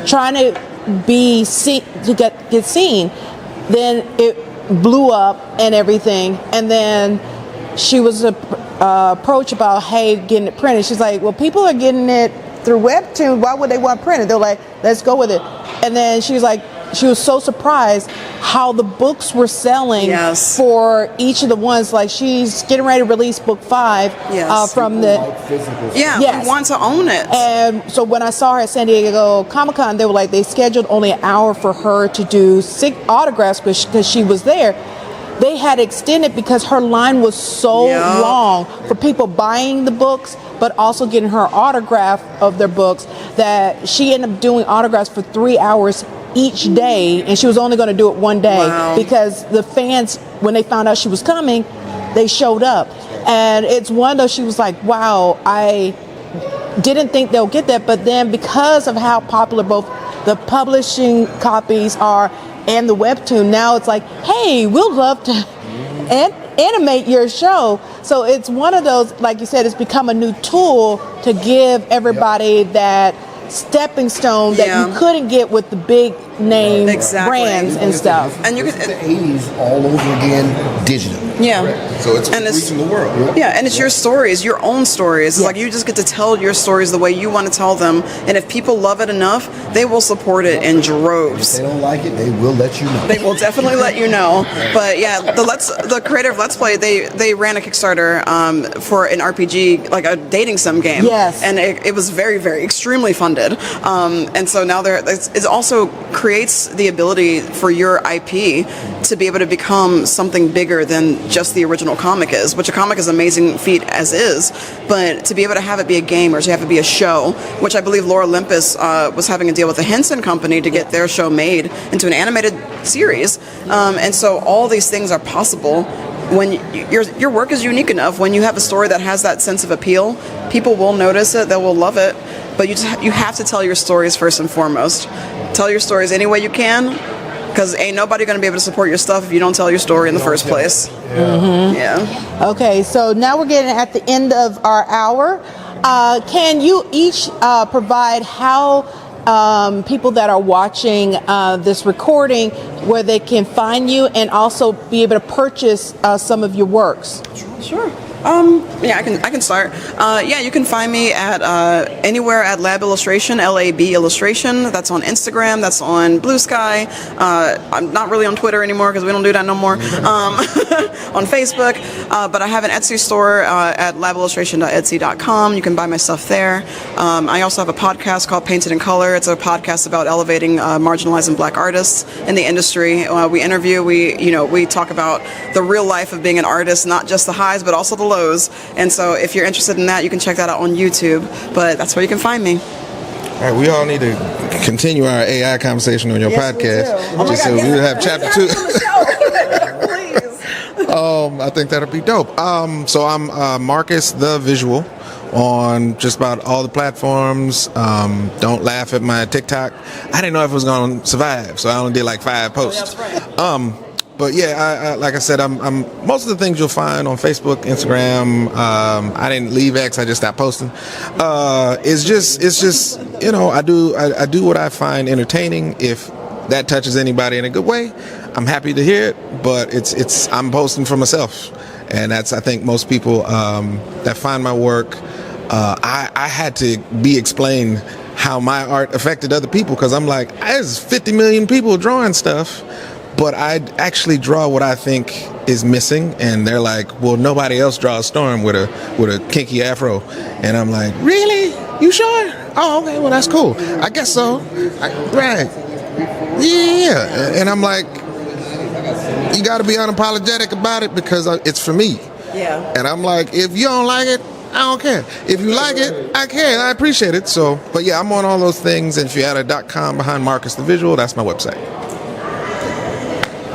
trying to be seen, to get seen, then it blew up and everything, and then she was approached about getting it printed. She's like, well, people are getting it through Webtoon. Why would they want printed? They're like, let's go with it. And then she was like, she was so surprised how the books were selling for each of the ones. Like, she's getting ready to release book 5 from the we want to own it. And so when I saw her at San Diego Comic-Con, they were like, they scheduled only an hour for her to do 6 autographs because she was there. They had extended because her line was so long for people buying the books, but also getting her autograph of their books, that she ended up doing autographs for 3 hours each day, and she was only going to do it one day because the fans, when they found out she was coming, they showed up. And it's one of those, she was like, wow, I didn't think they'll get that, but then because of how popular both the publishing copies are and the webtoon, now it's like, hey, we'll love to animate your show. So it's one of those, like you said, it's become a new tool to give everybody that stepping stone that you couldn't get with the big name Exactly. brands and stuff. And you It's can, the 80s all over again, digital. yeah. So it's And it's- reaching the world. Yeah, and it's your stories, your own stories. It's Yes. like you just get to tell your stories the way you want to tell them. And if people love it enough, they will support it in If droves. they don't like it, they will let you know. They will definitely let you know. But yeah, the creator of Let's Play, they ran a Kickstarter for an RPG, like a dating sim game. Yes. And it was very, very extremely funded. And so now it also creates the ability for your IP to be able to become something bigger than just the original comic is, which a comic is an amazing feat as is, but to be able to have it be a game or to have it be a show, which I believe Laura Olympus was having a deal with the Henson Company to get their show made into an animated series. And so all these things are possible when your work is unique enough. When you have a story that has that sense of appeal, people will notice it, they will love it, but you have to tell your stories first and foremost. Tell your stories any way you can, because ain't nobody going to be able to support your stuff if you don't tell your story in the first place. Yeah. Okay, so now we're getting at the end of our hour. Can you each provide how people that are watching this recording, where they can find you and also be able to purchase some of your works? Sure. Yeah, I can start. Yeah, you can find me at anywhere at Lab Illustration, LAB Illustration. That's on Instagram. That's on Blue Sky. I'm not really on Twitter anymore because we don't do that no more. On Facebook, but I have an Etsy store at labillustration.etsy.com. You can buy my stuff there. I also have a podcast called Painted in Color. It's a podcast about elevating marginalized and Black artists in the industry. We interview. We talk about the real life of being an artist, not just the highs, but also the lows. And so if you're interested in that, you can check that out on YouTube, but that's where you can find me. All right, we all need to continue our AI conversation on your podcast. Just so we have chapter 2. I think that'll be dope. So I'm Marcus the Visual on just about all the platforms. Don't laugh at my TikTok. I didn't know if it was going to survive, so I only did like 5 posts. But yeah, I like I said, I'm most of the things you'll find on Facebook, Instagram. I didn't leave X; I just stopped posting. It's just I do what I find entertaining. If that touches anybody in a good way, I'm happy to hear it. But I'm posting for myself, and that's, I think, most people that find my work. I had to be explained how my art affected other people, because I'm like, there's 50 million people drawing stuff. But I actually draw what I think is missing, and they're like, "Well, nobody else draws Storm with a kinky afro," and I'm like, "Really? You sure? Oh, okay. Well, that's cool. I guess so. Right? Yeah." And I'm like, "You got to be unapologetic about it because it's for me." Yeah. And I'm like, "If you don't like it, I don't care. If you like it, I care. I appreciate it." So, but yeah, I'm on all those things. And if you add a .com behind Marcus the Visual, that's my website.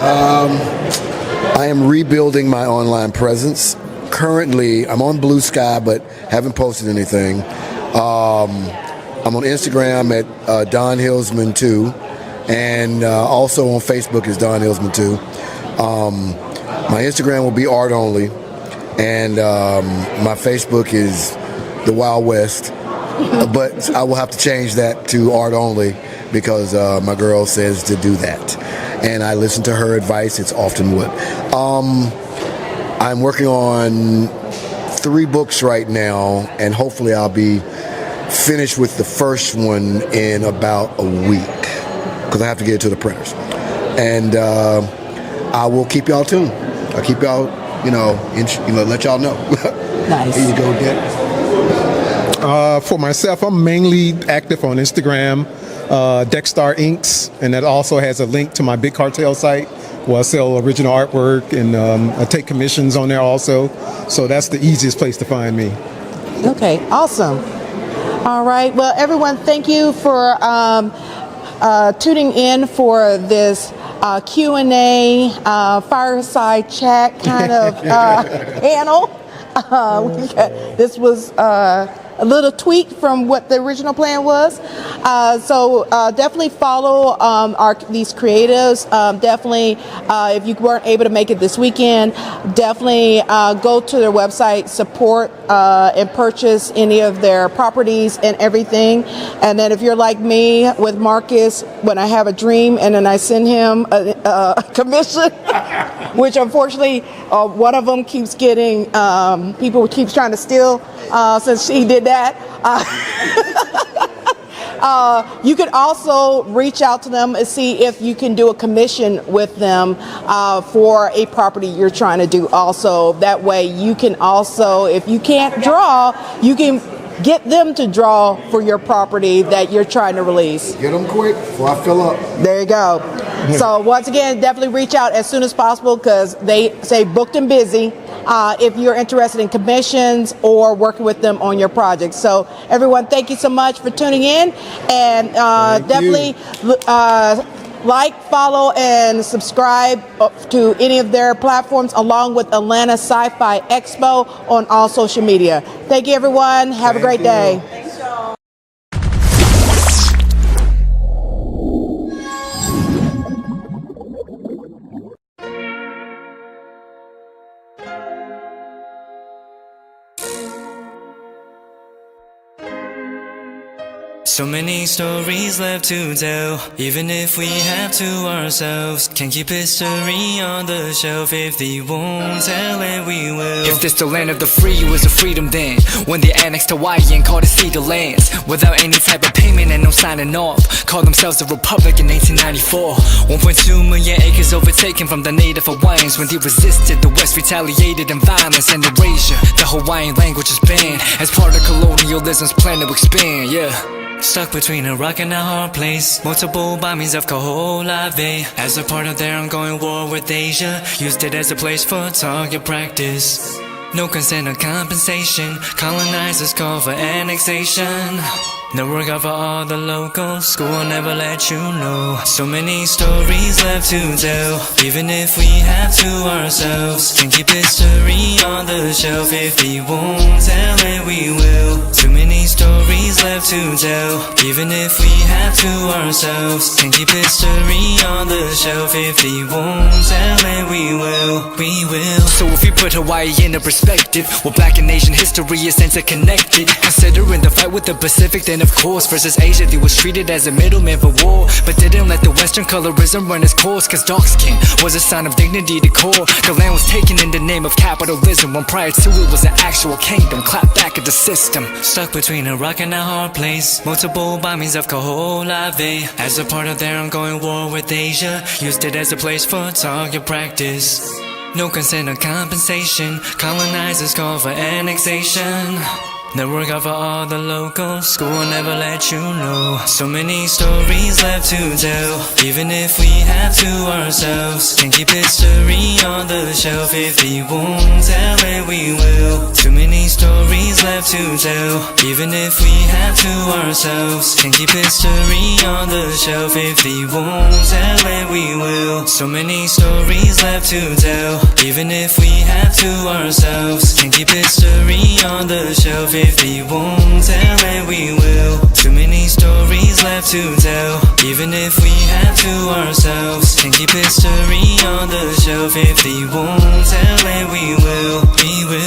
I am rebuilding my online presence. Currently, I'm on Blue Sky, but haven't posted anything. I'm on Instagram at Don Hillsman II, and also on Facebook is Don Hillsman II. My Instagram will be art only, and my Facebook is the Wild West, but I will have to change that to art only because my girl says to do that. And I listen to her advice. It's often what. I'm working on 3 books right now, and hopefully I'll be finished with the first one in about a week because I have to get it to the printers. And I will keep y'all tuned. I'll keep y'all, let y'all know. Nice. Here you go, Dick. For myself, I'm mainly active on Instagram, Dexter Inks, and that also has a link to my Big Cartel site where I sell original artwork, and I take commissions on there also. So that's the easiest place to find me. Okay, awesome. All right. Well, everyone, thank you for tuning in for this Q&A, fireside chat kind of panel. This was a little tweak from what the original plan was. So definitely follow these creatives. Definitely, if you weren't able to make it this weekend, definitely go to their website, support and purchase any of their properties and everything. And then if you're like me with Marcus, when I have a dream and then I send him a commission, which unfortunately one of them keeps getting, people keeps trying to steal since he did that. You could also reach out to them and see if you can do a commission with them for a property you're trying to do also. That way you can also, if you can't draw, you can get them to draw for your property that you're trying to release. Get them quick before I fill up. There you go. So once again, definitely reach out as soon as possible because they say booked and busy. If you're interested in commissions or working with them on your project. So everyone, thank you so much for tuning in, and definitely like, follow, and subscribe to any of their platforms along with Atlanta Sci-Fi Expo on all social media. Thank you, everyone. Have a great day. So many stories left to tell, even if we have to ourselves. Can't keep history on the shelf. If they won't tell it, we will. If this the land of the free, it was a freedom then, when they annexed Hawaii and called it Cedar Lands, without any type of payment and no signing off. Called themselves a republic in 1894. 1.2 million acres overtaken from the native Hawaiians. When they resisted, the West retaliated in violence and erasure. The Hawaiian language is banned as part of colonialism's plan to expand, yeah. Stuck between a rock and a hard place. Multiple bombings of Kaho'olawe as a part of their ongoing war with Asia. Used it as a place for target practice. No consent or compensation. Colonizers call for annexation. No work out for all the locals. School will never let you know. So many stories left to tell, even if we have to ourselves. Can't keep history on the shelf. If they won't tell it, we will. Too many stories left to tell, even if we have to ourselves. Can't keep history on the shelf. If they won't tell it, we will. We will. So if we put Hawaii into perspective, well, Black and Asian history is interconnected. Considering the fight with the Pacific, then of course, versus Asia, they was treated as a middleman for war, but didn't let the Western colorism run its course, cause dark skin was a sign of dignity to core. The land was taken in the name of capitalism, when prior to it was an actual kingdom. Clap back at the system. Stuck between a rock and a hard place. Multiple bombings of Kaho'olawe as a part of their ongoing war with Asia. Used it as a place for target practice. No consent or compensation. Colonizers call for annexation. No work out for all the locals. School will never let you know. So many stories left to tell, even if we have to ourselves. Can't keep history on the shelf. If they won't tell it, we will. Too many stories left to tell, even if we have to ourselves. Can't keep history on the shelf. If they won't tell it, we will. So many stories left to tell, even if we have to ourselves. Can't keep history on the shelf. If they won't tell it, we will. Too many stories left to tell, even if we have to ourselves. Can't keep history on the shelf. If they won't tell it, we will. We will.